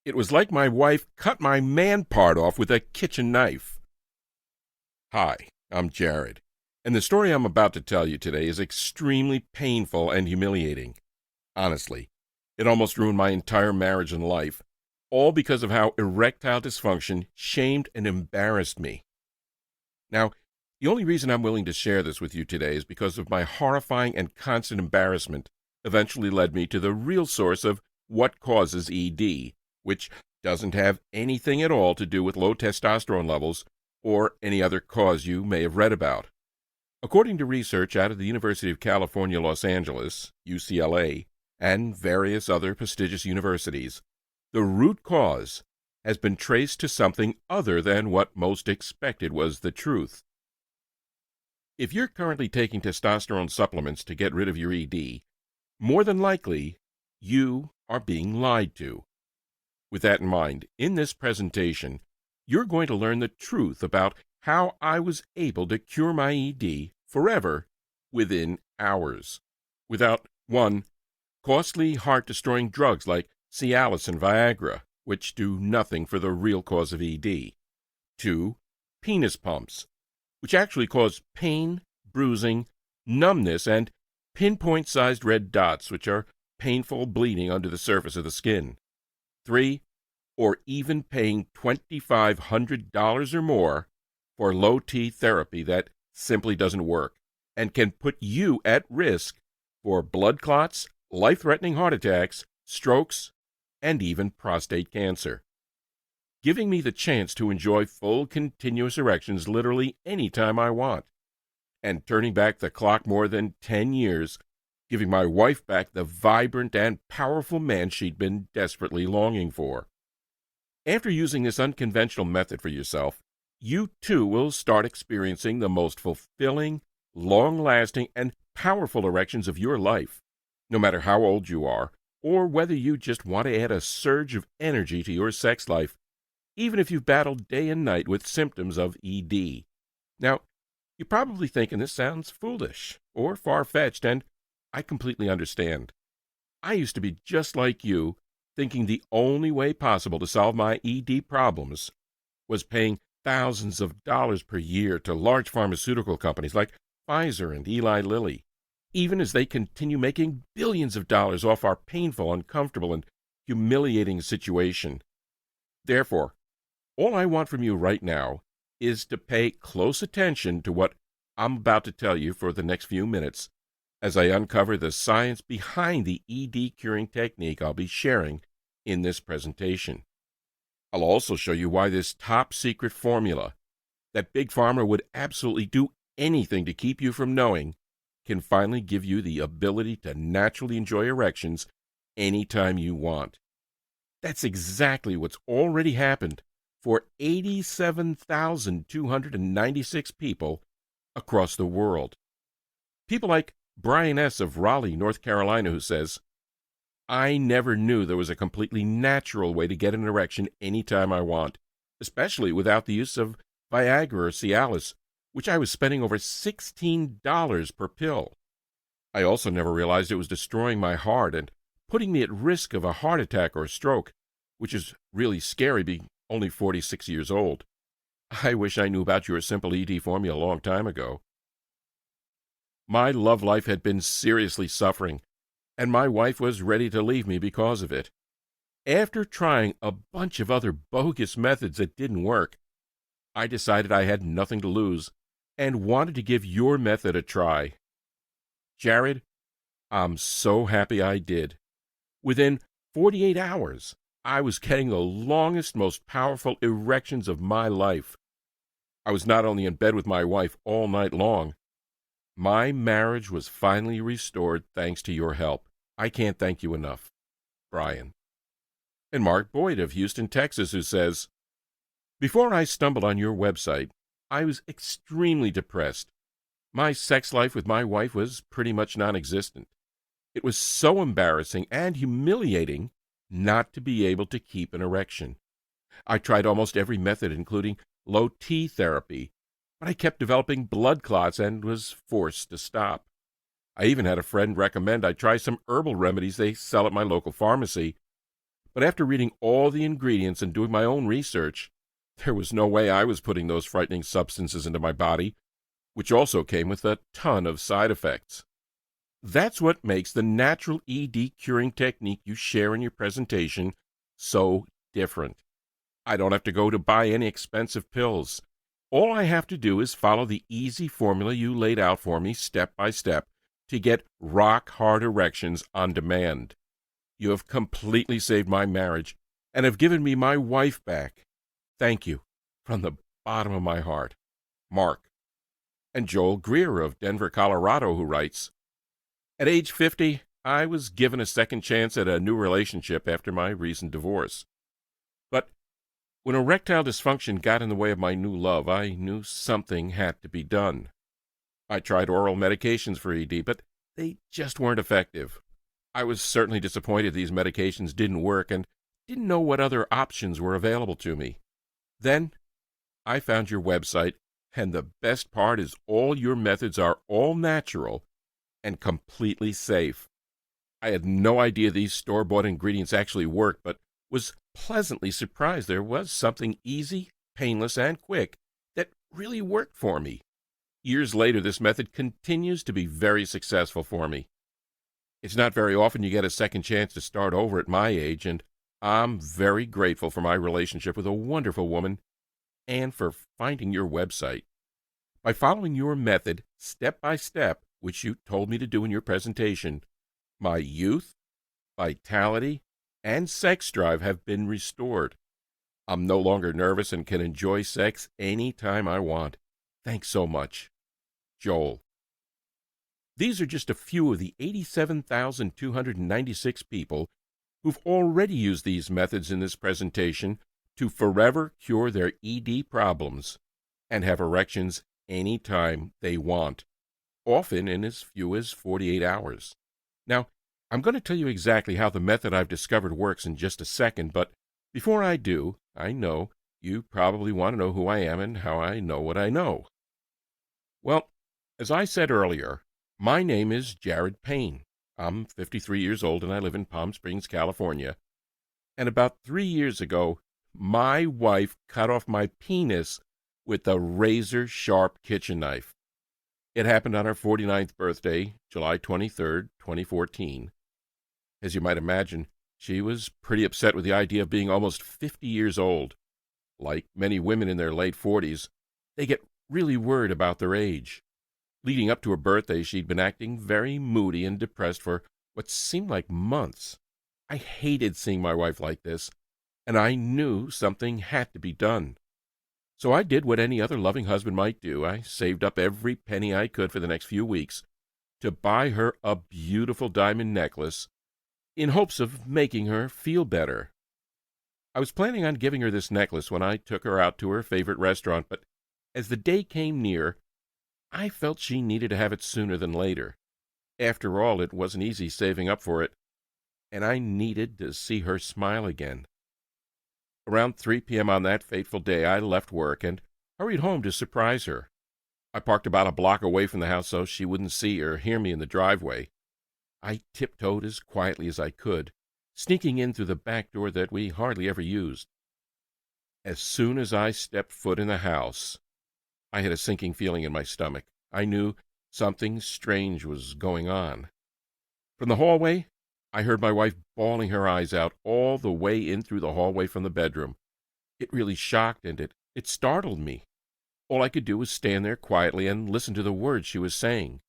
It was like my wife cut my man part off with a kitchen knife. Hi, I'm Jared, and the story I'm about to tell you today is extremely painful and humiliating. Honestly, it almost ruined my entire marriage and life, all because of how erectile dysfunction shamed and embarrassed me. Now, the only reason I'm willing to share this with you today is because of my horrifying and constant embarrassment eventually led me to the real source of what causes ED, which doesn't have anything at all to do with low testosterone levels or any other cause you may have read about. According to research out of the University of California, Los Angeles, UCLA, and various other prestigious universities, the root cause has been traced to something other than what most expected was the truth. If you're currently taking testosterone supplements to get rid of your ED, more than likely, you are being lied to. With that in mind, in this presentation, you're going to learn the truth about how I was able to cure my ED forever within hours, without, 1, costly, heart-destroying drugs like Cialis and Viagra, which do nothing for the real cause of ED. 2, penis pumps, which actually cause pain, bruising, numbness, and pinpoint-sized red dots, which are painful bleeding under the surface of the skin. 3, or even paying $2,500 or more for low-T therapy that simply doesn't work and can put you at risk for blood clots, life-threatening heart attacks, strokes, and even prostate cancer. Giving me the chance to enjoy full continuous erections literally any time I want, and turning back the clock more than 10 years, giving my wife back the vibrant and powerful man she'd been desperately longing for. After using this unconventional method for yourself, you too will start experiencing the most fulfilling, long-lasting, and powerful erections of your life, no matter how old you are, or whether you just want to add a surge of energy to your sex life, even if you've battled day and night with symptoms of ED. Now, you're probably thinking this sounds foolish or far-fetched, and I completely understand. I used to be just like you, thinking the only way possible to solve my ED problems was paying thousands of dollars per year to large pharmaceutical companies like Pfizer and Eli Lilly, even as they continue making billions of dollars off our painful, uncomfortable, and humiliating situation. Therefore, all I want from you right now is to pay close attention to what I'm about to tell you for the next few minutes as I uncover the science behind the ED curing technique I'll be sharing in this presentation. I'll also show you why this top-secret formula that Big Pharma would absolutely do anything to keep you from knowing can finally give you the ability to naturally enjoy erections anytime you want. That's exactly what's already happened for 87,296 people across the world. People like Brian S. of Raleigh, North Carolina, who says, I never knew there was a completely natural way to get an erection anytime I want, especially without the use of Viagra or Cialis, which I was spending over $16 per pill. I also never realized it was destroying my heart and putting me at risk of a heart attack or a stroke, which is really scary being only 46 years old. I wish I knew about your simple ED formula a long time ago. My love life had been seriously suffering, and my wife was ready to leave me because of it. After trying a bunch of other bogus methods that didn't work, I decided I had nothing to lose and wanted to give your method a try. Jared, I'm so happy I did. Within 48 hours, I was getting the longest, most powerful erections of my life. I was not only in bed with my wife all night long, my marriage was finally restored thanks to your help. I can't thank you enough. Brian. And Mark Boyd of Houston, Texas, who says, before I stumbled on your website, I was extremely depressed. My sex life with my wife was pretty much non-existent. It was so embarrassing and humiliating not to be able to keep an erection. I tried almost every method, including low-T therapy, but I kept developing blood clots and was forced to stop. I even had a friend recommend I try some herbal remedies they sell at my local pharmacy, But after reading all the ingredients and doing my own research, there was no way I was putting those frightening substances into my body, which also came with a ton of side effects. That's what makes the natural ED curing technique you share in your presentation so different. I don't have to go to buy any expensive pills. All I have to do is follow the easy formula you laid out for me step by step to get rock-hard erections on demand. You have completely saved my marriage and have given me my wife back. Thank you from the bottom of my heart. Mark. And Joel Greer of Denver, Colorado, who writes, at age 50, I was given a second chance at a new relationship after my recent divorce. But when erectile dysfunction got in the way of my new love, I knew something had to be done. I tried oral medications for ED, but they just weren't effective. I was certainly disappointed these medications didn't work and didn't know what other options were available to me. Then I found your website, and the best part is all your methods are all natural and completely safe. I had no idea these store-bought ingredients actually worked, but was pleasantly surprised there was something easy, painless, and quick that really worked for me. Years later, this method continues to be very successful for me. It's not very often you get a second chance to start over at my age, and I'm very grateful for my relationship with a wonderful woman and for finding your website. By following your method step by step, which you told me to do in your presentation, my youth, vitality, and sex drive have been restored. I'm no longer nervous and can enjoy sex any time I want. Thanks so much. Joel. These are just a few of the 87,296 people who've already used these methods in this presentation to forever cure their ED problems and have erections anytime they want, often in as few as 48 hours. Now, I'm going to tell you exactly how the method I've discovered works in just a second, but before I do, I know you probably want to know who I am and how I know what I know. Well, as I said earlier, my name is Jared Payne. I'm 53 years old and I live in Palm Springs, California. And about 3 years ago, my wife cut off my penis with a razor-sharp kitchen knife. It happened on her 49th birthday, July 23rd, 2014. As you might imagine, she was pretty upset with the idea of being almost 50 years old. Like many women in their late 40s, they get really worried about their age. Leading up to her birthday, she'd been acting very moody and depressed for what seemed like months. I hated seeing my wife like this, and I knew something had to be done. So I did what any other loving husband might do. I saved up every penny I could for the next few weeks to buy her a beautiful diamond necklace in hopes of making her feel better. I was planning on giving her this necklace when I took her out to her favorite restaurant, but as the day came near, I felt she needed to have it sooner than later. After all, it wasn't easy saving up for it, and I needed to see her smile again. Around 3 p.m. on that fateful day, I left work and hurried home to surprise her. I parked about a block away from the house so she wouldn't see or hear me in the driveway. I tiptoed as quietly as I could, sneaking in through the back door that we hardly ever used. As soon as I stepped foot in the house, I had a sinking feeling in my stomach. I knew something strange was going on. From the hallway, I heard my wife bawling her eyes out all the way in through the hallway from the bedroom. It really shocked and it startled me. All I could do was stand there quietly and listen to the words she was saying.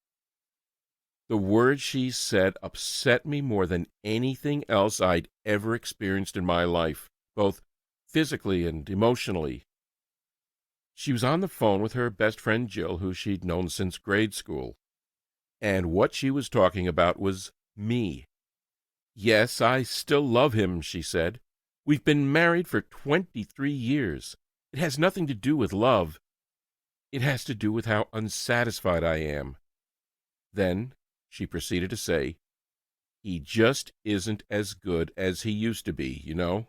The words she said upset me more than anything else I'd ever experienced in my life, both physically and emotionally. She was on the phone with her best friend Jill, who she'd known since grade school. And what she was talking about was me. Yes, I still love him, she said. We've been married for 23 years. It has nothing to do with love. It has to do with how unsatisfied I am. Then she proceeded to say, he just isn't as good as he used to be, you know.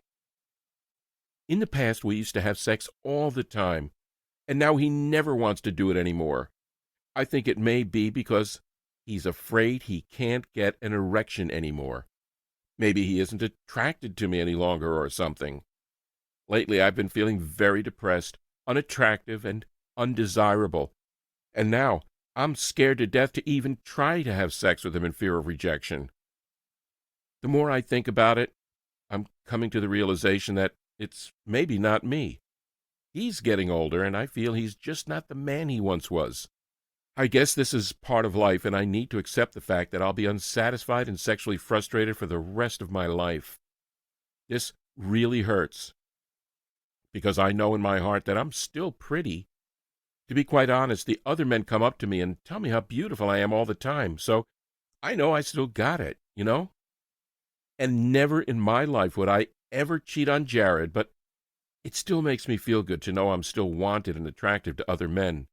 In the past, we used to have sex all the time, and now he never wants to do it anymore. I think it may be because he's afraid he can't get an erection anymore. Maybe he isn't attracted to me any longer or something. Lately, I've been feeling very depressed, unattractive, and undesirable. And now, I'm scared to death to even try to have sex with him in fear of rejection. The more I think about it, I'm coming to the realization that it's maybe not me. He's getting older, and I feel he's just not the man he once was. I guess this is part of life, and I need to accept the fact that I'll be unsatisfied and sexually frustrated for the rest of my life. This really hurts, because I know in my heart that I'm still pretty. To be quite honest, the other men come up to me and tell me how beautiful I am all the time, so I know I still got it. And never in my life would I ever cheat on Jared, but it still makes me feel good to know I'm still wanted and attractive to other men.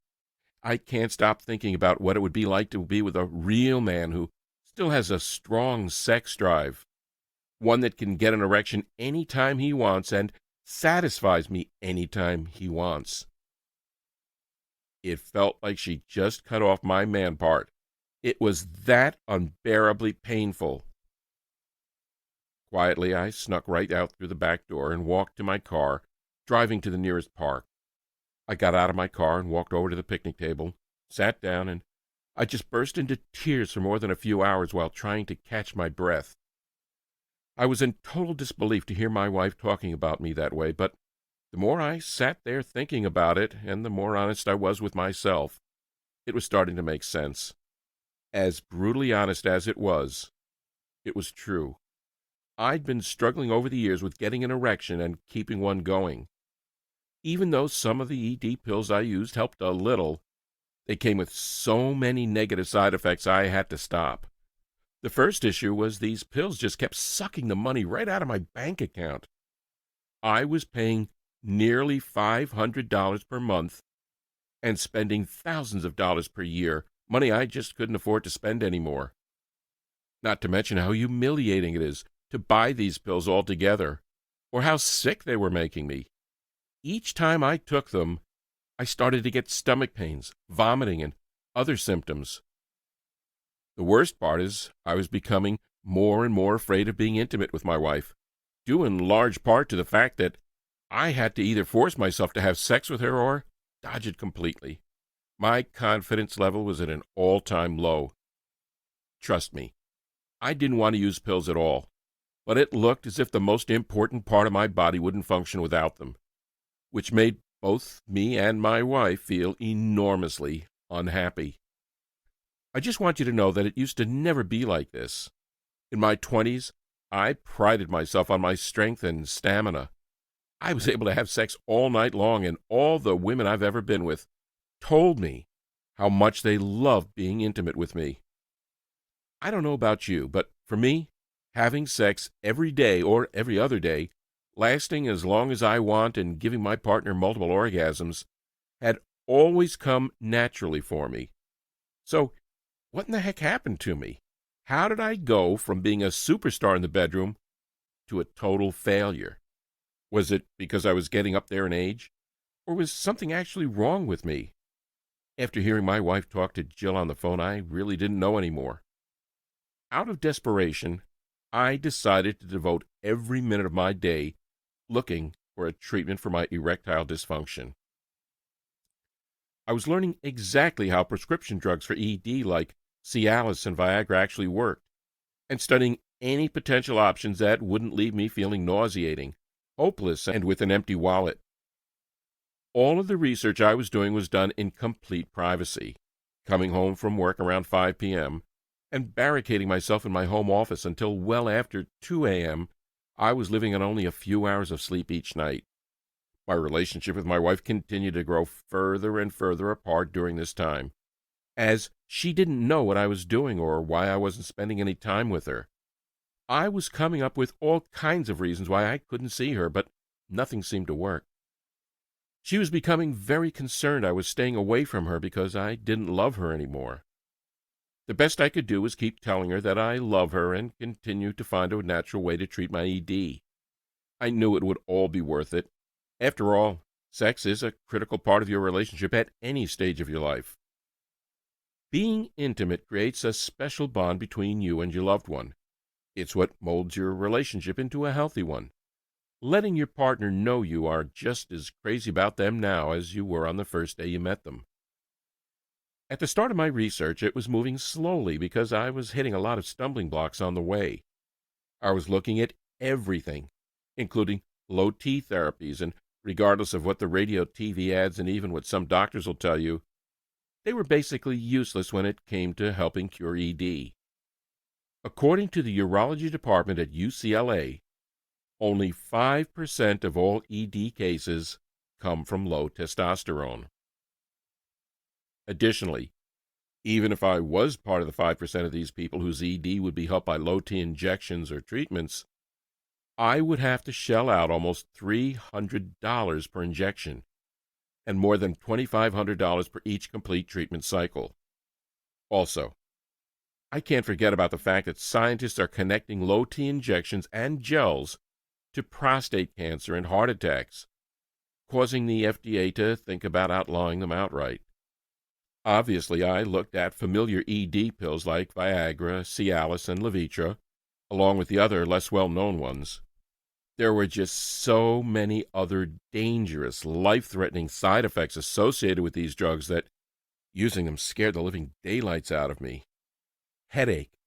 I can't stop thinking about what it would be like to be with a real man who still has a strong sex drive, one that can get an erection any time he wants and satisfies me any time he wants. It felt like she just cut off my man part. It was that unbearably painful. Quietly, I snuck right out through the back door and walked to my car, driving to the nearest park. I got out of my car and walked over to the picnic table, sat down, and I just burst into tears for more than a few hours while trying to catch my breath. I was in total disbelief to hear my wife talking about me that way, but the more I sat there thinking about it, and the more honest I was with myself, it was starting to make sense. As brutally honest as it was true. I'd been struggling over the years with getting an erection and keeping one going. Even though some of the ED pills I used helped a little, they came with so many negative side effects I had to stop. The first issue was these pills just kept sucking the money right out of my bank account. I was paying nearly $500 per month and spending thousands of dollars per year, money I just couldn't afford to spend anymore. Not to mention how humiliating it is to buy these pills altogether, or how sick they were making me. Each time I took them, I started to get stomach pains, vomiting, and other symptoms. The worst part is I was becoming more and more afraid of being intimate with my wife, due in large part to the fact that I had to either force myself to have sex with her or dodge it completely. My confidence level was at an all-time low. Trust me, I didn't want to use pills at all, but it looked as if the most important part of my body wouldn't function without them, which made both me and my wife feel enormously unhappy. I just want you to know that it used to never be like this. In my 20s, I prided myself on my strength and stamina. I was able to have sex all night long, and all the women I've ever been with told me how much they loved being intimate with me. I don't know about you, but for me, having sex every day or every other day, lasting as long as I want and giving my partner multiple orgasms, had always come naturally for me. So, what in the heck happened to me? How did I go from being a superstar in the bedroom to a total failure? Was it because I was getting up there in age? Or was something actually wrong with me? After hearing my wife talk to Jill on the phone, I really didn't know anymore. Out of desperation, I decided to devote every minute of my day looking for a treatment for my erectile dysfunction. I was learning exactly how prescription drugs for ED like Cialis and Viagra actually worked, and studying any potential options that wouldn't leave me feeling nauseating, hopeless, and with an empty wallet. All of the research I was doing was done in complete privacy, coming home from work around 5 p.m., and barricading myself in my home office until well after 2 a.m., I was living on only a few hours of sleep each night. My relationship with my wife continued to grow further and further apart during this time, as she didn't know what I was doing or why I wasn't spending any time with her. I was coming up with all kinds of reasons why I couldn't see her, but nothing seemed to work. She was becoming very concerned I was staying away from her because I didn't love her anymore. The best I could do was keep telling her that I love her and continue to find a natural way to treat my ED. I knew it would all be worth it. After all, sex is a critical part of your relationship at any stage of your life. Being intimate creates a special bond between you and your loved one. It's what molds your relationship into a healthy one, letting your partner know you are just as crazy about them now as you were on the first day you met them. At the start of my research, it was moving slowly because I was hitting a lot of stumbling blocks on the way. I was looking at everything, including low T therapies, and regardless of what the radio, TV ads, and even what some doctors will tell you, they were basically useless when it came to helping cure ED. According to the urology department at UCLA, only 5% of all ED cases come from low testosterone. Additionally, even if I was part of the 5% of these people whose ED would be helped by low T injections or treatments, I would have to shell out almost $300 per injection and more than $2,500 per each complete treatment cycle. Also, I can't forget about the fact that scientists are connecting low T injections and gels to prostate cancer and heart attacks, causing the FDA to think about outlawing them outright. Obviously, I looked at familiar ED pills like Viagra, Cialis, and Levitra, along with the other less well-known ones. There were just so many other dangerous, life-threatening side effects associated with these drugs that using them scared the living daylights out of me. Headache,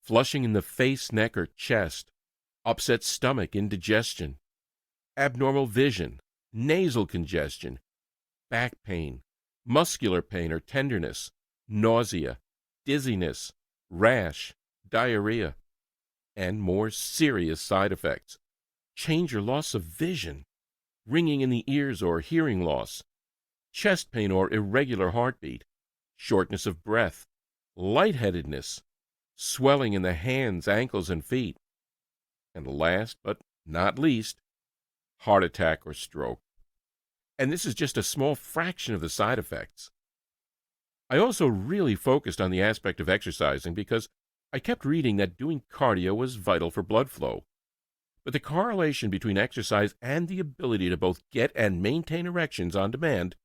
flushing in the face, neck, or chest, upset stomach, indigestion, abnormal vision, nasal congestion, back pain, muscular pain or tenderness, nausea, dizziness, rash, diarrhea, and more serious side effects. Change or loss of vision, ringing in the ears or hearing loss, chest pain or irregular heartbeat, shortness of breath, lightheadedness, swelling in the hands, ankles, and feet, and last but not least, heart attack or stroke. And this is just a small fraction of the side effects. I also really focused on the aspect of exercising because I kept reading that doing cardio was vital for blood flow. But the correlation between exercise and the ability to both get and maintain erections on demand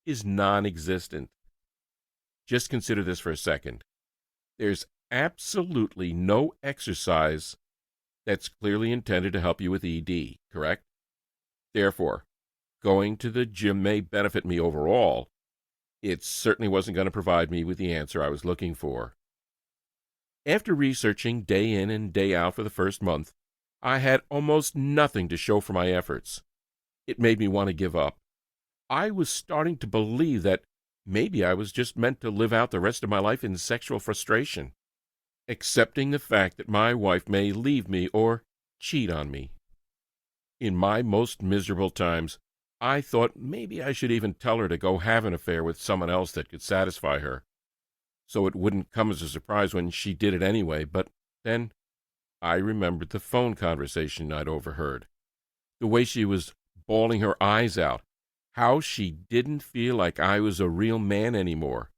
is non-existent. Just consider this for a second. There's absolutely no exercise that's clearly intended to help you with ED, correct? Therefore, going to the gym may benefit me overall. It certainly wasn't going to provide me with the answer I was looking for. After researching day in and day out for the first month, I had almost nothing to show for my efforts. It made me want to give up. I was starting to believe that maybe I was just meant to live out the rest of my life in sexual frustration, accepting the fact that my wife may leave me or cheat on me. In my most miserable times, I thought maybe I should even tell her to go have an affair with someone else that could satisfy her, so it wouldn't come as a surprise when she did it anyway. But then I remembered the phone conversation I'd overheard, the way she was bawling her eyes out, how she didn't feel like I was a real man anymore,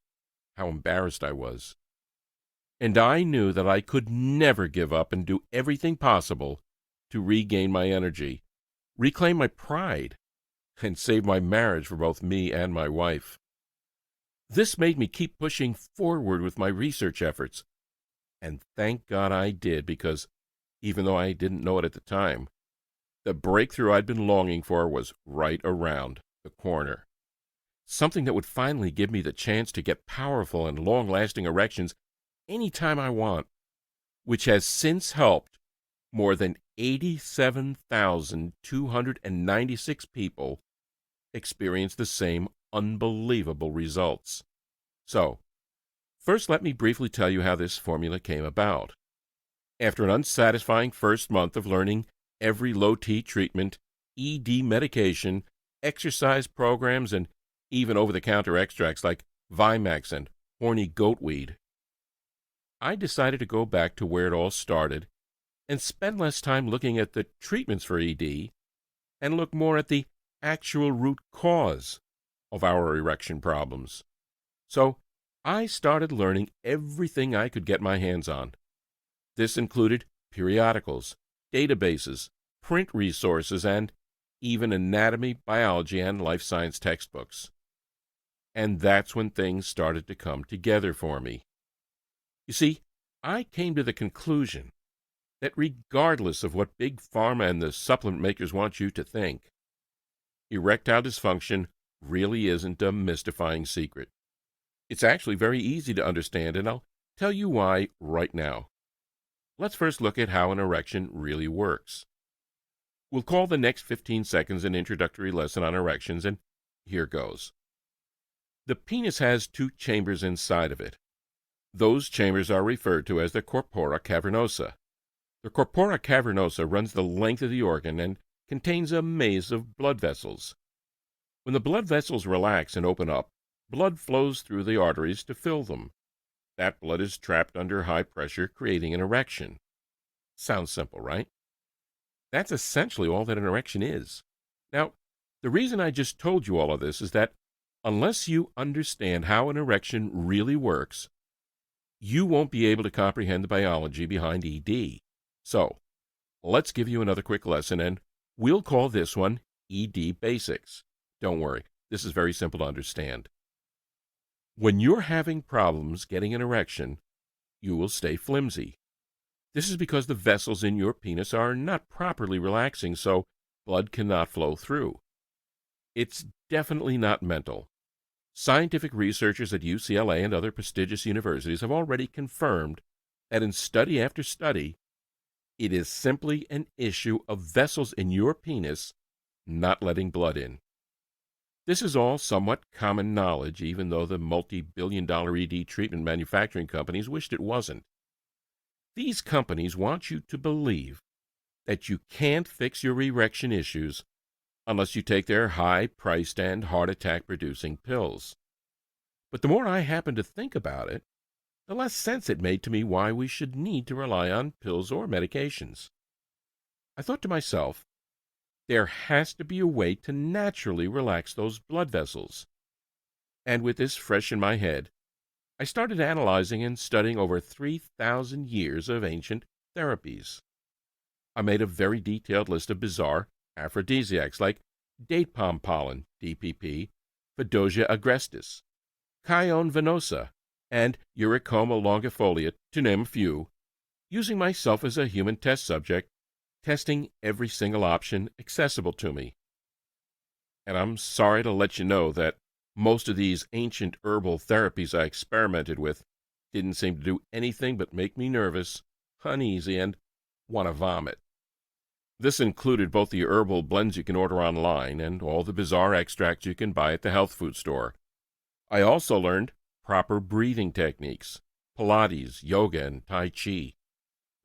how embarrassed I was. And I knew that I could never give up and do everything possible to regain my energy, reclaim my pride, and save my marriage for both me and my wife. This made me keep pushing forward with my research efforts, and thank God I did, because even though I didn't know it at the time, the breakthrough I'd been longing for was right around the corner. Something that would finally give me the chance to get powerful and long-lasting erections anytime I want, which has since helped more than 87,296 people experience the same unbelievable results. So, first let me briefly tell you how this formula came about. After an unsatisfying first month of learning every low-T treatment, ED medication, exercise programs, and even over-the-counter extracts like Vimax and horny goatweed, I decided to go back to where it all started and spend less time looking at the treatments for ED and look more at the actual root cause of our erection problems. So I started learning everything I could get my hands on. This included periodicals, databases, print resources, and even anatomy, biology, and life science textbooks. And that's when things started to come together for me. You see, I came to the conclusion that regardless of what Big Pharma and the supplement makers want you to think, erectile dysfunction really isn't a mystifying secret. It's actually very easy to understand, and I'll tell you why right now. Let's first look at how an erection really works. We'll call the next 15 seconds an introductory lesson on erections, and here goes. The penis has two chambers inside of it. Those chambers are referred to as the corpora cavernosa. The corpora cavernosa runs the length of the organ and contains a maze of blood vessels. When the blood vessels relax and open up, blood flows through the arteries to fill them. That blood is trapped under high pressure, creating an erection. Sounds simple, right? That's essentially all that an erection is. Now, the reason I just told you all of this is that unless you understand how an erection really works, you won't be able to comprehend the biology behind ED. So, let's give you another quick lesson, and we'll call this one ED Basics. Don't worry, this is very simple to understand. When you're having problems getting an erection, you will stay flimsy. This is because the vessels in your penis are not properly relaxing, so blood cannot flow through. It's definitely not mental. Scientific researchers at UCLA and other prestigious universities have already confirmed that in study after study, it is simply an issue of vessels in your penis not letting blood in. This is all somewhat common knowledge, even though the multi-billion-dollar ED treatment manufacturing companies wished it wasn't. These companies want you to believe that you can't fix your erection issues unless you take their high-priced and heart attack-producing pills. But the more I happen to think about it, the less sense it made to me why we should need to rely on pills or medications. I thought to myself, there has to be a way to naturally relax those blood vessels. And with this fresh in my head, I started analyzing and studying over 3,000 years of ancient therapies. I made a very detailed list of bizarre aphrodisiacs like date palm pollen, DPP, Fedosia agrestis, Chione venosa, and Eurycoma longifolia, to name a few, using myself as a human test subject, testing every single option accessible to me. And I'm sorry to let you know that most of these ancient herbal therapies I experimented with didn't seem to do anything but make me nervous, uneasy, and want to vomit. This included both the herbal blends you can order online and all the bizarre extracts you can buy at the health food store. I also learned proper breathing techniques, Pilates, yoga, and Tai Chi.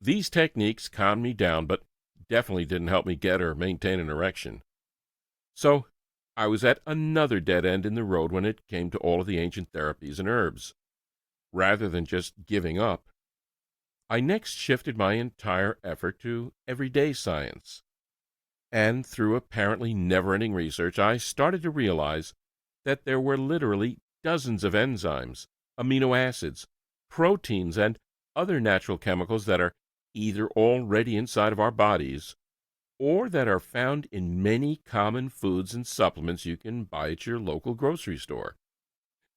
These techniques calmed me down, but definitely didn't help me get or maintain an erection. So, I was at another dead end in the road when it came to all of the ancient therapies and herbs. Rather than just giving up, I next shifted my entire effort to everyday science. And through apparently never-ending research, I started to realize that there were literally dozens of enzymes, amino acids, proteins, and other natural chemicals that are either already inside of our bodies or that are found in many common foods and supplements you can buy at your local grocery store,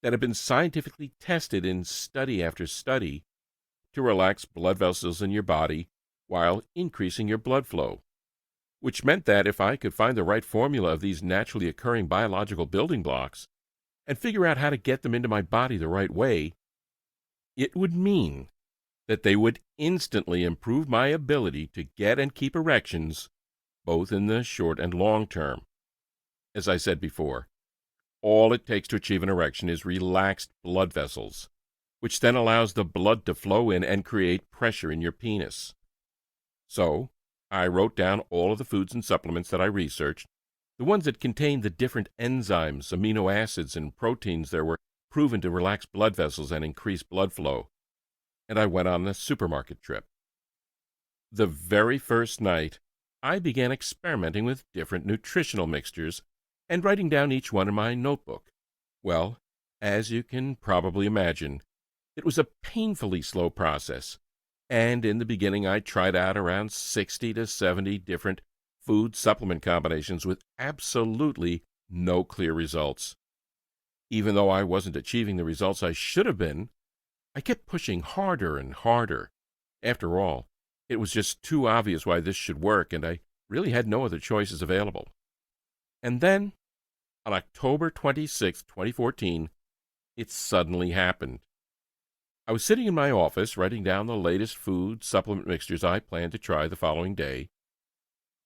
that have been scientifically tested in study after study to relax blood vessels in your body while increasing your blood flow, which meant that if I could find the right formula of these naturally occurring biological building blocks and figure out how to get them into my body the right way, it would mean that they would instantly improve my ability to get and keep erections, both in the short and long term. As I said before, all it takes to achieve an erection is relaxed blood vessels, which then allows the blood to flow in and create pressure in your penis. So, I wrote down all of the foods and supplements that I researched, the ones that contained the different enzymes, amino acids, and proteins that were proven to relax blood vessels and increase blood flow, and I went on a supermarket trip. The very first night, I began experimenting with different nutritional mixtures and writing down each one in my notebook. Well, as you can probably imagine, it was a painfully slow process, and in the beginning I tried out around 60 to 70 different food supplement combinations with absolutely no clear results. Even though I wasn't achieving the results I should have been, I kept pushing harder and harder. After all, It was just too obvious why this should work, and I really had no other choices available. And then, on October 26, 2014, it suddenly happened. I was sitting in my office writing down the latest food supplement mixtures I planned to try the following day,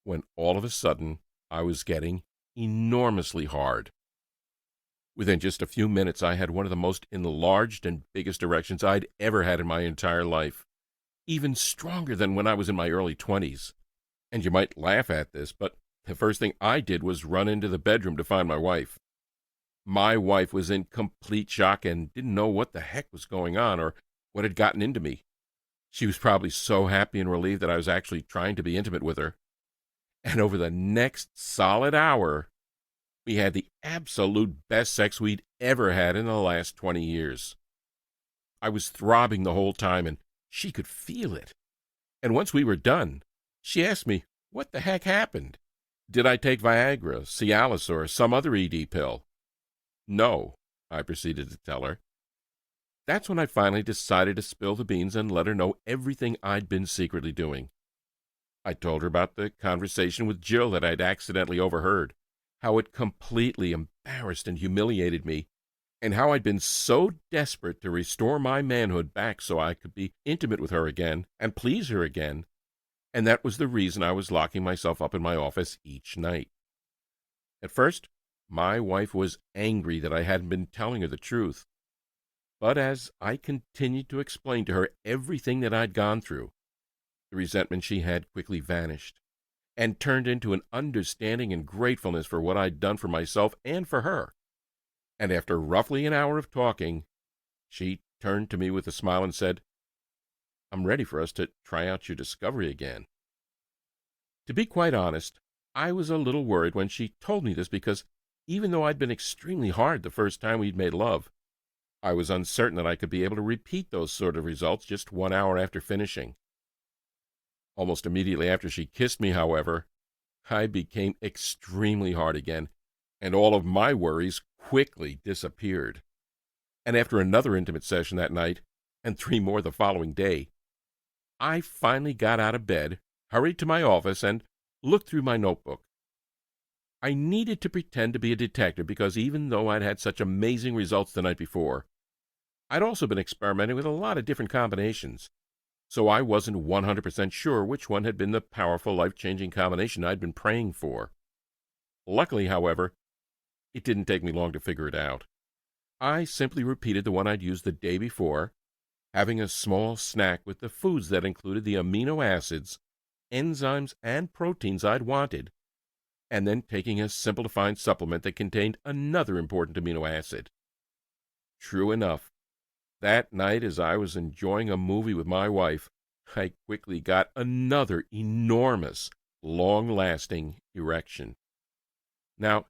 when all of a sudden I was getting enormously hard. Within just a few minutes, I had one of the most enlarged and biggest erections I'd ever had in my entire life, even stronger than when I was in my early 20s. And you might laugh at this, but the first thing I did was run into the bedroom to find my wife. My wife was in complete shock and didn't know what the heck was going on or what had gotten into me. She was probably so happy and relieved that I was actually trying to be intimate with her. And over the next solid hour, we had the absolute best sex we'd ever had in the last 20 years. I was throbbing the whole time, and she could feel it. And once we were done, she asked me, what the heck happened? Did I take Viagra, Cialis, or some other ED pill? No, I proceeded to tell her. That's when I finally decided to spill the beans and let her know everything I'd been secretly doing. I told her about the conversation with Jill that I'd accidentally overheard, how it completely embarrassed and humiliated me, and how I'd been so desperate to restore my manhood back so I could be intimate with her again and please her again, and that was the reason I was locking myself up in my office each night. At first, my wife was angry that I hadn't been telling her the truth, but as I continued to explain to her everything that I'd gone through, the resentment she had quickly vanished and turned into an understanding and gratefulness for what I'd done for myself and for her. And after roughly an hour of talking, she turned to me with a smile and said, I'm ready for us to try out your discovery again. To be quite honest, I was a little worried when she told me this because even though I'd been extremely hard the first time we'd made love, I was uncertain that I could be able to repeat those sort of results just 1 hour after finishing. Almost immediately after she kissed me, however, I became extremely hard again, and all of my worries quickly disappeared. And after another intimate session that night, and 3 more the following day, I finally got out of bed, hurried to my office, and looked through my notebook. I needed to pretend to be a detective because even though I'd had such amazing results the night before, I'd also been experimenting with a lot of different combinations, so I wasn't 100% sure which one had been the powerful, life-changing combination I'd been praying for. Luckily, however, it didn't take me long to figure it out. I simply repeated the one I'd used the day before, having a small snack with the foods that included the amino acids, enzymes, and proteins I'd wanted, and then taking a simple-to-find supplement that contained another important amino acid. True enough, that night as I was enjoying a movie with my wife, I quickly got another enormous, long-lasting erection. Now,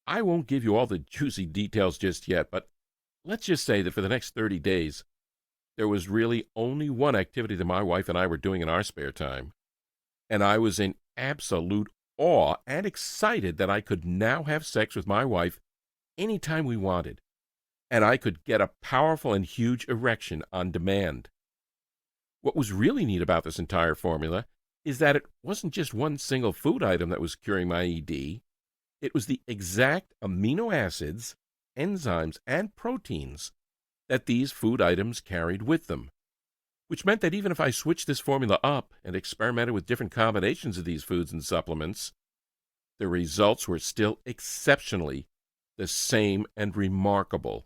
I won't give you all the juicy details just yet, but let's just say that for the next 30 days, there was really only one activity that my wife and I were doing in our spare time, and I was in absolute awe and excited that I could now have sex with my wife anytime we wanted, and I could get a powerful and huge erection on demand. What was really neat about this entire formula is that it wasn't just one single food item that was curing my ED. It was the exact amino acids, enzymes, and proteins that these food items carried with them, which meant that even if I switched this formula up and experimented with different combinations of these foods and supplements, the results were still exceptionally the same and remarkable.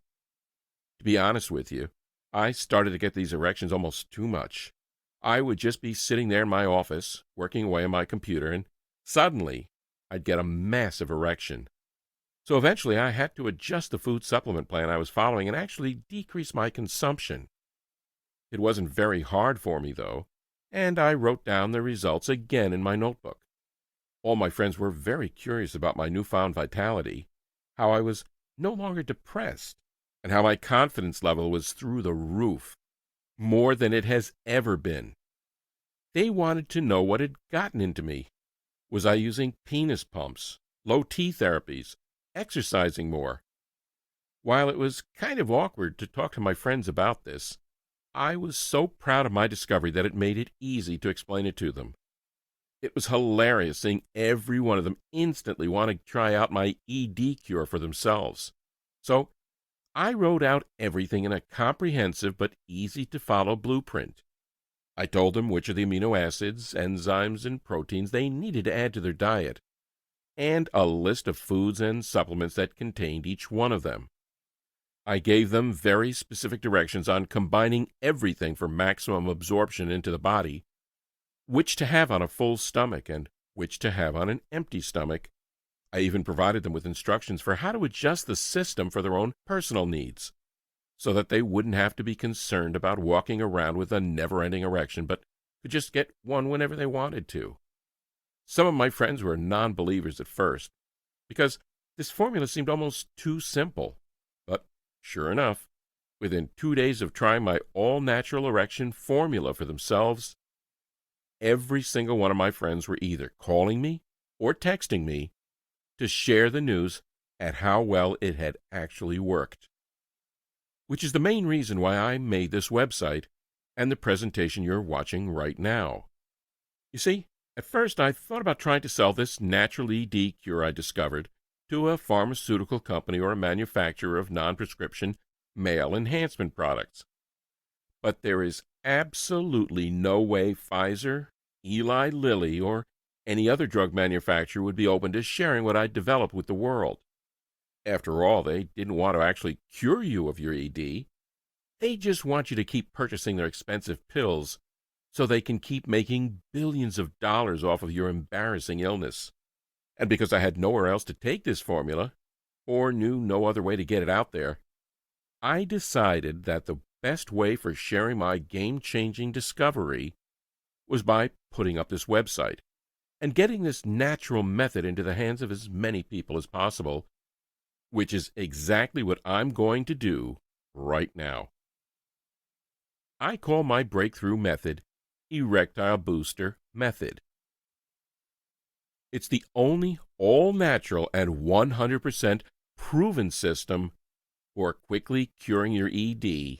To be honest with you, I started to get these erections almost too much. I would just be sitting there in my office, working away on my computer, and suddenly I'd get a massive erection. So eventually I had to adjust the food supplement plan I was following and actually decrease my consumption. It wasn't very hard for me, though, and I wrote down the results again in my notebook. All my friends were very curious about my newfound vitality, how I was no longer depressed, and how my confidence level was through the roof, more than it has ever been. They wanted to know what had gotten into me. Was I using penis pumps, low T therapies, exercising more? While it was kind of awkward to talk to my friends about this, I was so proud of my discovery that it made it easy to explain it to them. It was hilarious seeing every one of them instantly want to try out my ED cure for themselves. So I wrote out everything in a comprehensive but easy-to-follow blueprint. I told them which of the amino acids, enzymes, and proteins they needed to add to their diet, and a list of foods and supplements that contained each one of them. I gave them very specific directions on combining everything for maximum absorption into the body, which to have on a full stomach and which to have on an empty stomach. I even provided them with instructions for how to adjust the system for their own personal needs, so that they wouldn't have to be concerned about walking around with a never-ending erection, but could just get one whenever they wanted to. Some of my friends were non-believers at first, because this formula seemed almost too simple. But sure enough, within 2 days of trying my all-natural erection formula for themselves, every single one of my friends were either calling me or texting me to share the news at how well it had actually worked. Which is the main reason why I made this website and the presentation you're watching right now. You see, at first I thought about trying to sell this natural ED cure I discovered to a pharmaceutical company or a manufacturer of non-prescription male enhancement products. But there is absolutely no way Pfizer, Eli Lilly, or any other drug manufacturer would be open to sharing what I developed with the world. After all, they didn't want to actually cure you of your ED. They just want you to keep purchasing their expensive pills so they can keep making billions of dollars off of your embarrassing illness. And because I had nowhere else to take this formula, or knew no other way to get it out there, I decided that the best way for sharing my game-changing discovery was by putting up this website and getting this natural method into the hands of as many people as possible, which is exactly what I'm going to do right now. I call my breakthrough method Erectile Booster Method. It's the only all-natural and 100% proven system for quickly curing your ED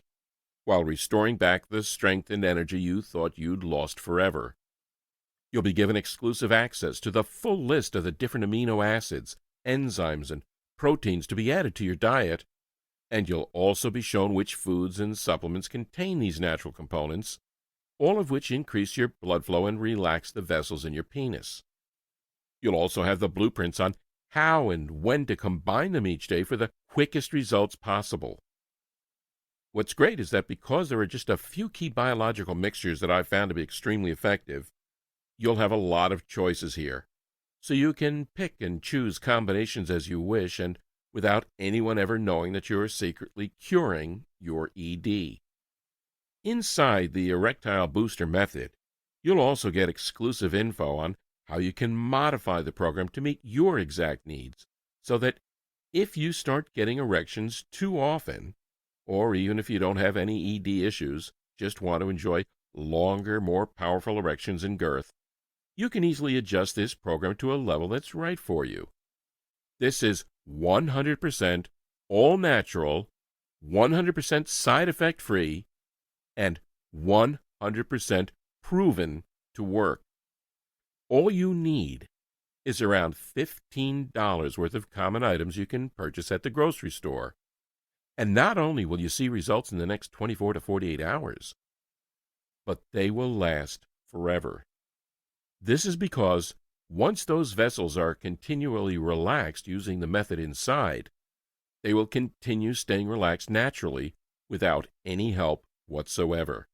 while restoring back the strength and energy you thought you'd lost forever. You'll be given exclusive access to the full list of the different amino acids, enzymes, and proteins to be added to your diet, and you'll also be shown which foods and supplements contain these natural components, all of which increase your blood flow and relax the vessels in your penis. You'll also have the blueprints on how and when to combine them each day for the quickest results possible. What's great is that because there are just a few key biological mixtures that I've found to be extremely effective, you'll have a lot of choices here, so you can pick and choose combinations as you wish and without anyone ever knowing that you're secretly curing your ED. Inside the Erectile Booster Method, you'll also get exclusive info on how you can modify the program to meet your exact needs, so that if you start getting erections too often, or even if you don't have any ED issues, just want to enjoy longer, more powerful erections and girth, you can easily adjust this program to a level that's right for you. This is 100% all natural, 100% side effect free, and 100% proven to work. All you need is around $15 worth of common items you can purchase at the grocery store. And not only will you see results in the next 24 to 48 hours, but they will last forever. This is because once those vessels are continually relaxed using the method inside, they will continue staying relaxed naturally without any help whatsoever.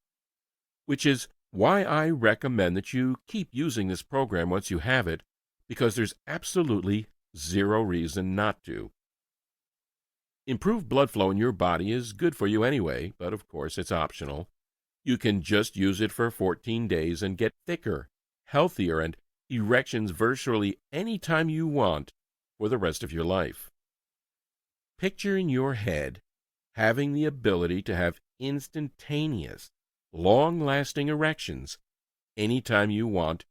Which is why I recommend that you keep using this program once you have it, because there's absolutely zero reason not to. Improved blood flow in your body is good for you anyway, but of course it's optional. You can just use it for 14 days and get thicker, healthier, and erections virtually any time you want for the rest of your life. Picture in your head having the ability to have instantaneous, long-lasting erections anytime you want,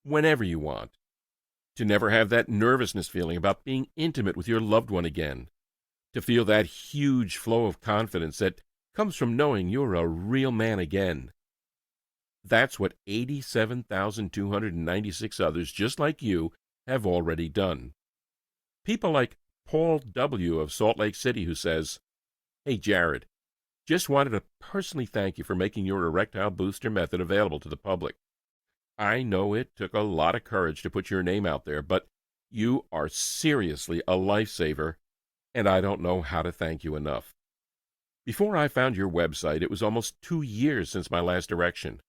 whenever you want. To never have that nervousness feeling about being intimate with your loved one again. To feel that huge flow of confidence that comes from knowing you're a real man again. That's what 87,296 others just like you have already done. People like Paul W. of Salt Lake City who says, "Hey, Jared, just wanted to personally thank you for making your erectile booster method available to the public. I know it took a lot of courage to put your name out there, but you are seriously a lifesaver, and I don't know how to thank you enough. Before I found your website, it was almost 2 years since my last erection.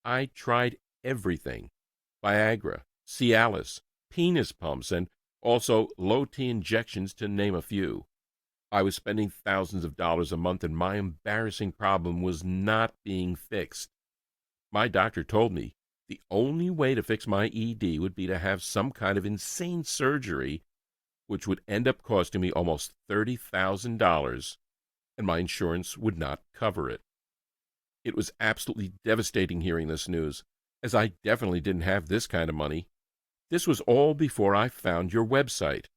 I tried everything: Viagra, Cialis, penis pumps, and also low-T injections, to name a few. I was spending thousands of dollars a month, and my embarrassing problem was not being fixed. My doctor told me the only way to fix my ED would be to have some kind of insane surgery, which would end up costing me almost $30,000, and my insurance would not cover it. It was absolutely devastating hearing this news, as I definitely didn't have this kind of money. This was all before I found your website.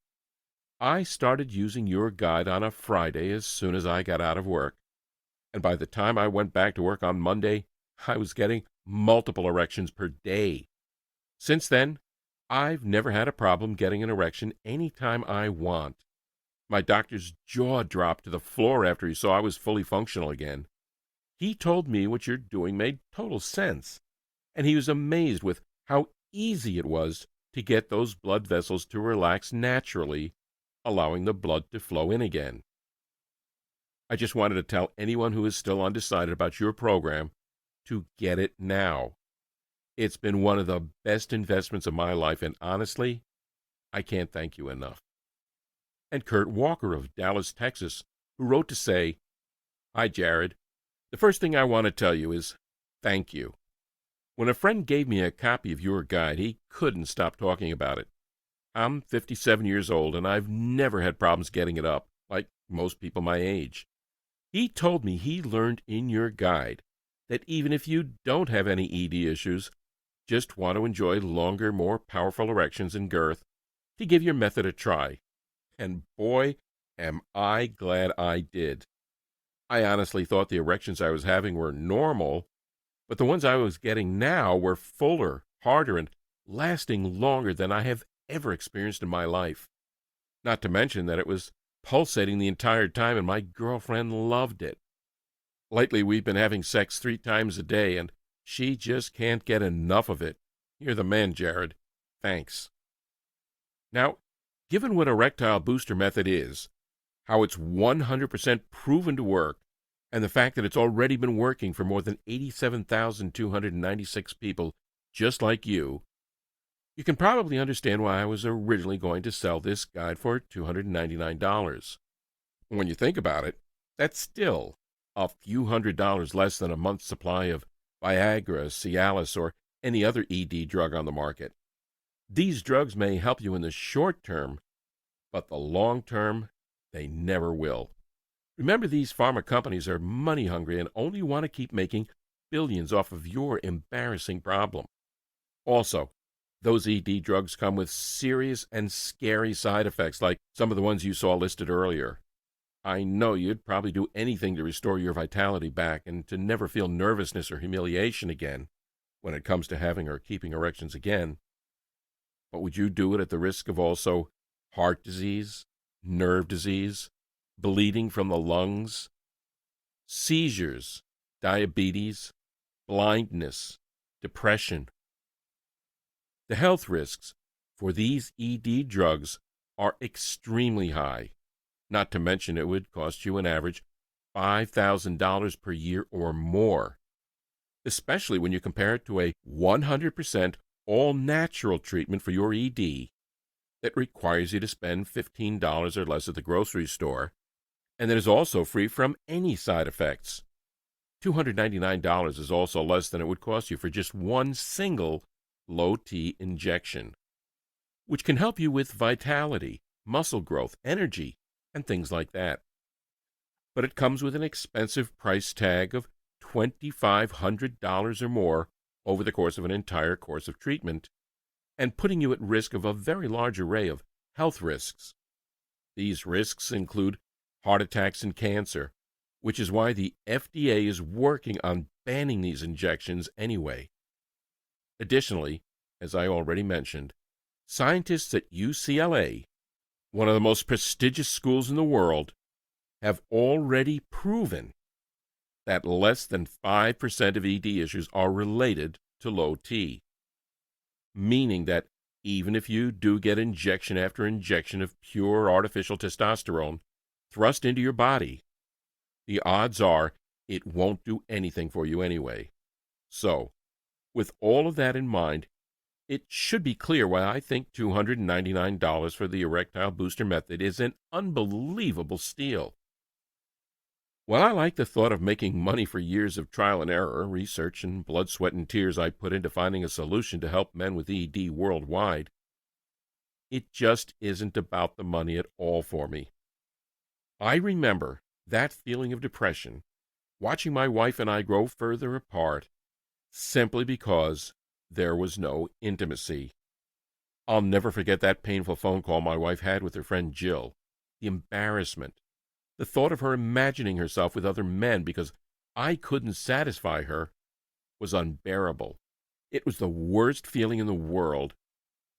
I started using your guide on a Friday as soon as I got out of work, and by the time I went back to work on Monday, I was getting multiple erections per day. Since then, I've never had a problem getting an erection any time I want. My doctor's jaw dropped to the floor after he saw I was fully functional again. He told me what you're doing made total sense, and he was amazed with how easy it was to get those blood vessels to relax naturally, allowing the blood to flow in again. I just wanted to tell anyone who is still undecided about your program to get it now. It's been one of the best investments of my life, and honestly, I can't thank you enough." And Kurt Walker of Dallas, Texas, who wrote to say, "Hi, Jared. The first thing I want to tell you is thank you. When a friend gave me a copy of your guide, he couldn't stop talking about it. I'm 57 years old, and I've never had problems getting it up, like most people my age. He told me he learned in your guide that even if you don't have any ED issues, just want to enjoy longer, more powerful erections and girth, to give your method a try. And boy, am I glad I did. I honestly thought the erections I was having were normal, but the ones I was getting now were fuller, harder, and lasting longer than I have ever experienced in my life. Not to mention that it was pulsating the entire time, and my girlfriend loved it. Lately, we've been having sex 3 times a day, and she just can't get enough of it. You're the man, Jared. Thanks." Now, given what erectile booster method is, how it's 100% proven to work, and the fact that it's already been working for more than 87,296 people just like you can probably understand why I was originally going to sell this guide for $299. When you think about it, that's still a few $100s less than a month's supply of Viagra, Cialis, or any other ED drug on the market. These drugs may help you in the short term, but the long term, they never will. Remember, these pharma companies are money hungry and only want to keep making billions off of your embarrassing problem. Also, those ED drugs come with serious and scary side effects, like some of the ones you saw listed earlier. I know you'd probably do anything to restore your vitality back and to never feel nervousness or humiliation again when it comes to having or keeping erections again. But would you do it at the risk of also heart disease, nerve disease, bleeding from the lungs, seizures, diabetes, blindness, depression? The health risks for these ED drugs are extremely high. Not to mention it would cost you an average $5,000 per year or more, especially when you compare it to a 100% all-natural treatment for your ED that requires you to spend $15 or less at the grocery store, and that is also free from any side effects. $299 is also less than it would cost you for just one single low-T injection, which can help you with vitality, muscle growth, energy, and things like that. But it comes with an expensive price tag of $2,500 or more over the course of an entire course of treatment, and putting you at risk of a very large array of health risks. These risks include heart attacks and cancer, which is why the FDA is working on banning these injections anyway. Additionally, as I already mentioned, scientists at UCLA, one of the most prestigious schools in the world, have already proven that less than 5% of ED issues are related to low T, meaning that even if you do get injection after injection of pure artificial testosterone thrust into your body, the odds are it won't do anything for you anyway. So, with all of that in mind, it should be clear why I think $299 for the erectile booster method is an unbelievable steal. While I like the thought of making money for years of trial and error, research, and blood, sweat, and tears I put into finding a solution to help men with ED worldwide, it just isn't about the money at all for me. I remember that feeling of depression, watching my wife and I grow further apart, simply because there was no intimacy. I'll never forget that painful phone call my wife had with her friend Jill. The embarrassment. The thought of her imagining herself with other men because I couldn't satisfy her was unbearable. It was the worst feeling in the world,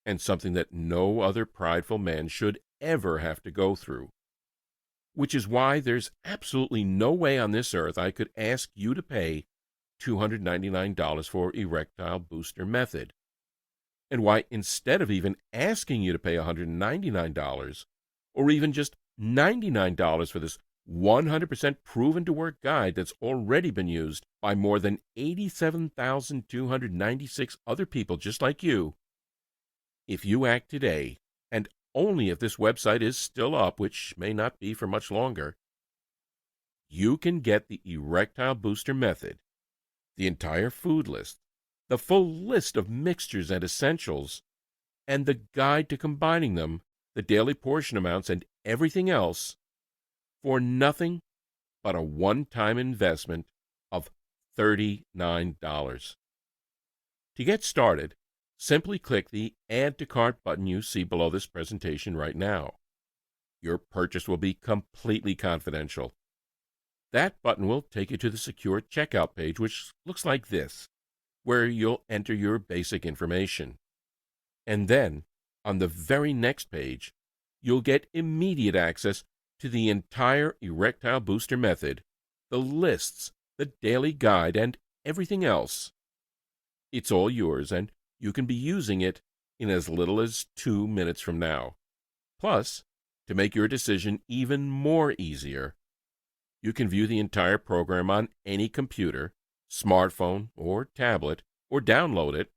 and something that no other prideful man should ever have to go through. Which is why there's absolutely no way on this earth I could ask you to pay $299 for Erectile Booster Method, and why instead of even asking you to pay $199, or even just $99 for this 100% proven to work guide that's already been used by more than 87,296 other people just like you, if you act today, and only if this website is still up, which may not be for much longer, you can get the Erectile Booster Method, the entire food list, the full list of mixtures and essentials, and the guide to combining them, the daily portion amounts, and everything else for nothing but a one-time investment of $39. To get started, simply click the Add to Cart button you see below this presentation right now. Your purchase will be completely confidential. That button will take you to the secure checkout page, which looks like this, where you'll enter your basic information. And then, on the very next page, you'll get immediate access to the entire Erectile Booster Method, the lists, the daily guide, and everything else. It's all yours, and you can be using it in as little as 2 minutes from now. Plus, to make your decision even more easier, you can view the entire program on any computer, smartphone, or tablet, or download it,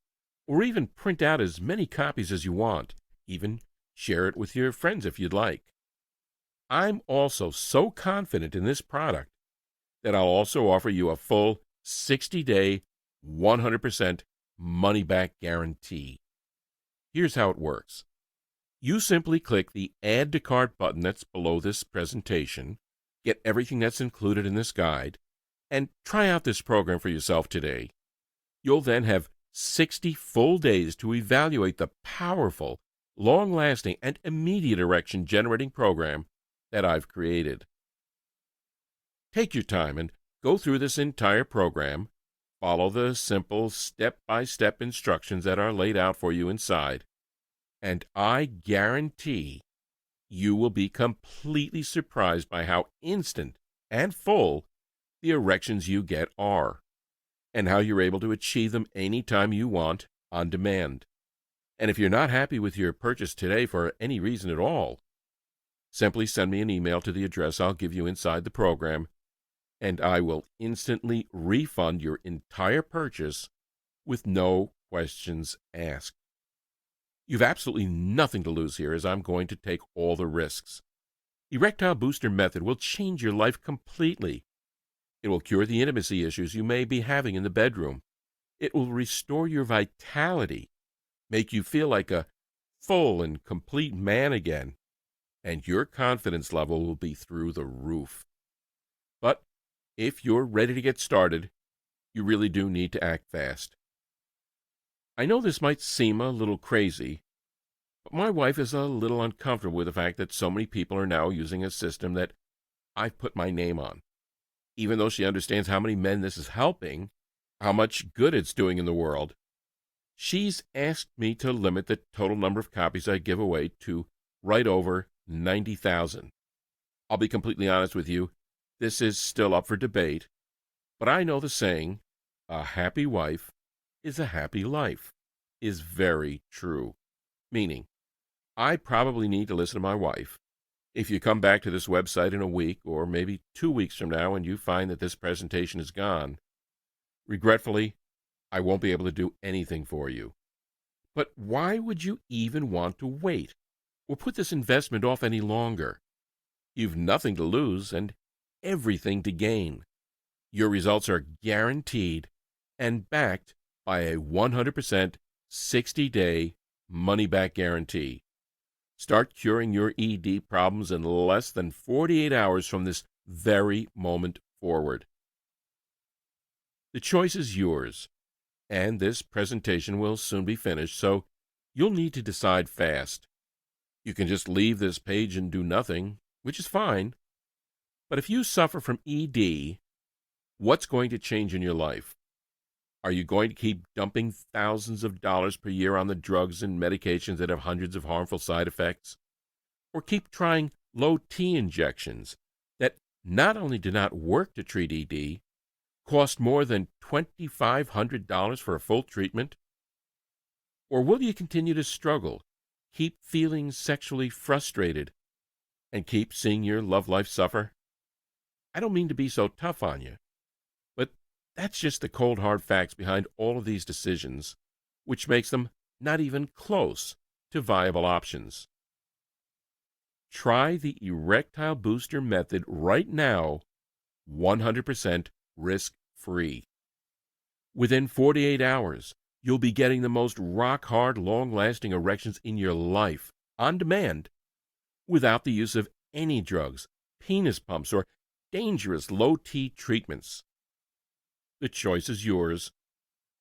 or even print out as many copies as you want, even share it with your friends if you'd like. I'm also so confident in this product that I'll also offer you a full 60-day, 100% money-back guarantee. Here's how it works. You simply click the Add to Cart button that's below this presentation, get everything that's included in this guide, and try out this program for yourself today. You'll then have 60 full days to evaluate the powerful, long-lasting, and immediate erection-generating program that I've created. Take your time and go through this entire program, follow the simple step-by-step instructions that are laid out for you inside, and I guarantee you will be completely surprised by how instant and full the erections you get are, and how you're able to achieve them anytime you want, on demand. And if you're not happy with your purchase today for any reason at all, simply send me an email to the address I'll give you inside the program, and I will instantly refund your entire purchase with no questions asked. You've absolutely nothing to lose here, as I'm going to take all the risks. Erectile Booster Method will change your life completely. It will cure the intimacy issues you may be having in the bedroom. It will restore your vitality, make you feel like a full and complete man again, and your confidence level will be through the roof. But if you're ready to get started, you really do need to act fast. I know this might seem a little crazy, but my wife is a little uncomfortable with the fact that so many people are now using a system that I've put my name on. even though she understands how many men this is helping, how much good it's doing in the world, she's asked me to limit the total number of copies I give away to right over 90,000. I'll be completely honest with you, this is still up for debate, but I know the saying, a happy wife is a happy life, is very true. Meaning, I probably need to listen to my wife. If you come back to this website in a week or maybe 2 weeks from now and you find that this presentation is gone, regretfully, I won't be able to do anything for you. But why would you even want to wait or put this investment off any longer? You've nothing to lose and everything to gain. Your results are guaranteed and backed by a 100% 60-day money-back guarantee. Start curing your ED problems in less than 48 hours from this very moment forward. The choice is yours, and this presentation will soon be finished, so you'll need to decide fast. You can just leave this page and do nothing, which is fine. But if you suffer from ED, what's going to change in your life? Are you going to keep dumping thousands of dollars per year on the drugs and medications that have hundreds of harmful side effects? Or keep trying low-T injections that not only do not work to treat ED, cost more than $2,500 for a full treatment? Or will you continue to struggle, keep feeling sexually frustrated, and keep seeing your love life suffer? I don't mean to be so tough on you, but that's just the cold hard facts behind all of these decisions, which makes them not even close to viable options. Try the Erectile Booster method right now, 100% risk-free. Within 48 hours, you'll be getting the most rock-hard, long-lasting erections in your life, on demand, without the use of any drugs, penis pumps, or dangerous low-T treatments. The choice is yours,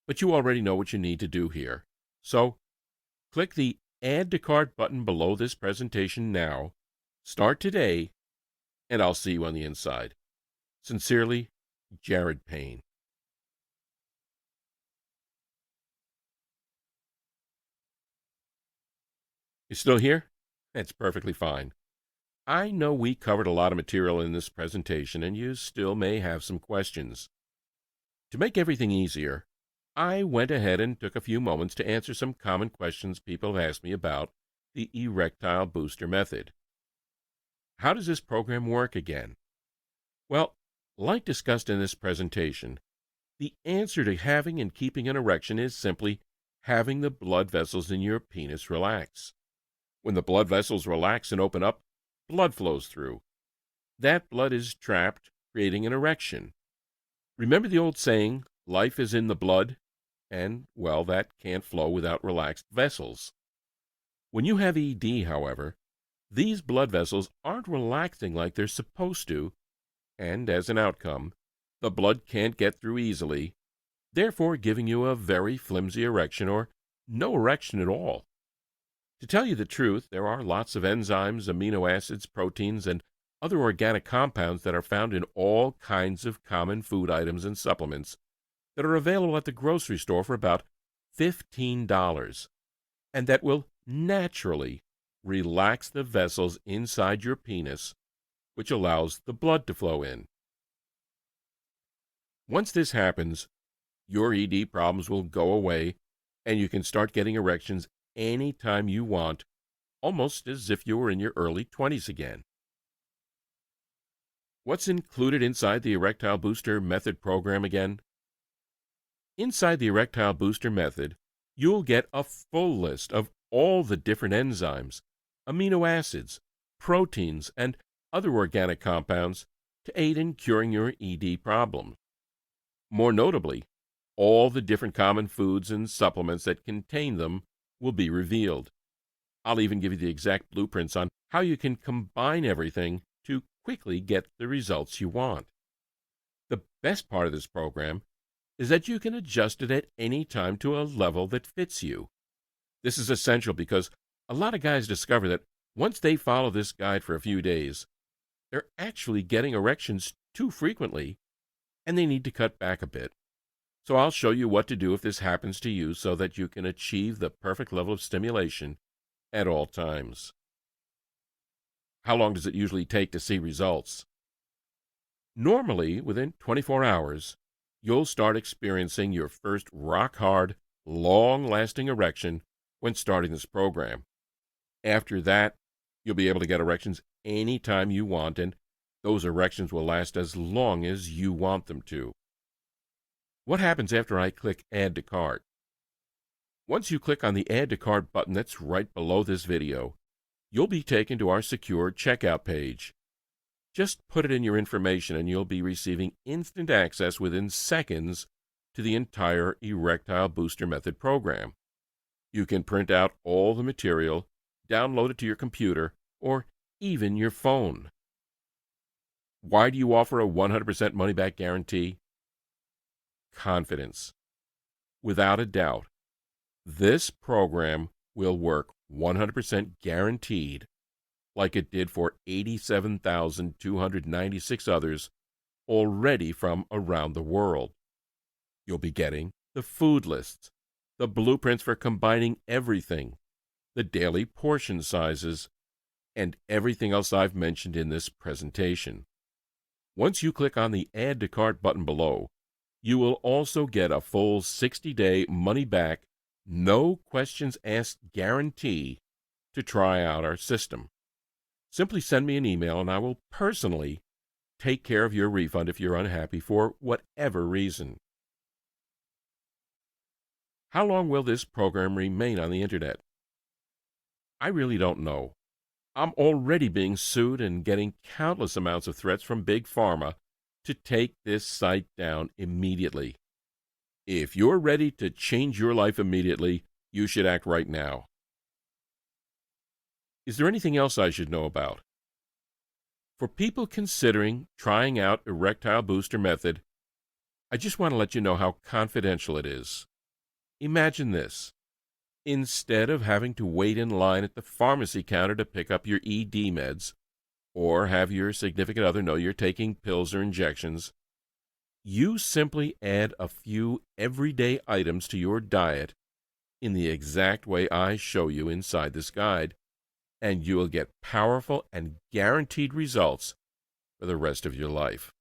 but you already know what you need to do here. So, click the Add to Cart button below this presentation now, start today, and I'll see you on the inside. Sincerely, Jared Payne. You still here? That's perfectly fine. I know we covered a lot of material in this presentation, and you still may have some questions. To make everything easier, I went ahead and took a few moments to answer some common questions people have asked me about the Erectile Booster method. How does this program work again? Well, like discussed in this presentation, the answer to having and keeping an erection is simply having the blood vessels in your penis relax. When the blood vessels relax and open up, blood flows through. That blood is trapped, creating an erection. Remember the old saying, life is in the blood? And, well, that can't flow without relaxed vessels. When you have ED, however, these blood vessels aren't relaxing like they're supposed to, and as an outcome, the blood can't get through easily, therefore giving you a very flimsy erection or no erection at all. To tell you the truth, there are lots of enzymes, amino acids, proteins, and other organic compounds that are found in all kinds of common food items and supplements that are available at the grocery store for about $15, and that will naturally relax the vessels inside your penis, which allows the blood to flow in. Once this happens, your ED problems will go away, and you can start getting erections anytime you want, almost as if you were in your early 20s again. What's included inside the Erectile Booster Method program again? Inside the Erectile Booster Method, you'll get a full list of all the different enzymes, amino acids, proteins, and other organic compounds to aid in curing your ED problem. More notably, all the different common foods and supplements that contain them will be revealed. I'll even give you the exact blueprints on how you can combine everything to quickly get the results you want. The best part of this program is that you can adjust it at any time to a level that fits you. This is essential because a lot of guys discover that once they follow this guide for a few days, they're actually getting erections too frequently and they need to cut back a bit. So I'll show you what to do if this happens to you so that you can achieve the perfect level of stimulation at all times. How long does it usually take to see results? Normally, within 24 hours, you'll start experiencing your first rock-hard, long-lasting erection when starting this program. After that, you'll be able to get erections anytime you want, and those erections will last as long as you want them to. What happens after I click Add to Cart? Once you click on the Add to Cart button that's right below this video, you'll be taken to our secure checkout page. Just put it in your information and you'll be receiving instant access within seconds to the entire Erectile Booster Method program. You can print out all the material, download it to your computer, or even your phone. Why do you offer a 100% money-back guarantee? Confidence. Without a doubt, this program will work 100% guaranteed, like it did for 87,296 others already from around the world. You'll be getting the food lists, the blueprints for combining everything, the daily portion sizes, and everything else I've mentioned in this presentation. Once you click on the Add to Cart button below, you will also get a full 60-day money-back, no questions asked guarantee to try out our system. Simply send me an email and I will personally take care of your refund if you're unhappy for whatever reason. How long will this program remain on the internet? I really don't know. I'm already being sued and getting countless amounts of threats from Big Pharma to take this site down immediately. If you're ready to change your life immediately, you should act right now. Is there anything else I should know about? For people considering trying out Erectile Booster Method, I just want to let you know how confidential it is. Imagine this. Instead of having to wait in line at the pharmacy counter to pick up your ED meds, or have your significant other know you're taking pills or injections, you simply add a few everyday items to your diet in the exact way I show you inside this guide, and you will get powerful and guaranteed results for the rest of your life.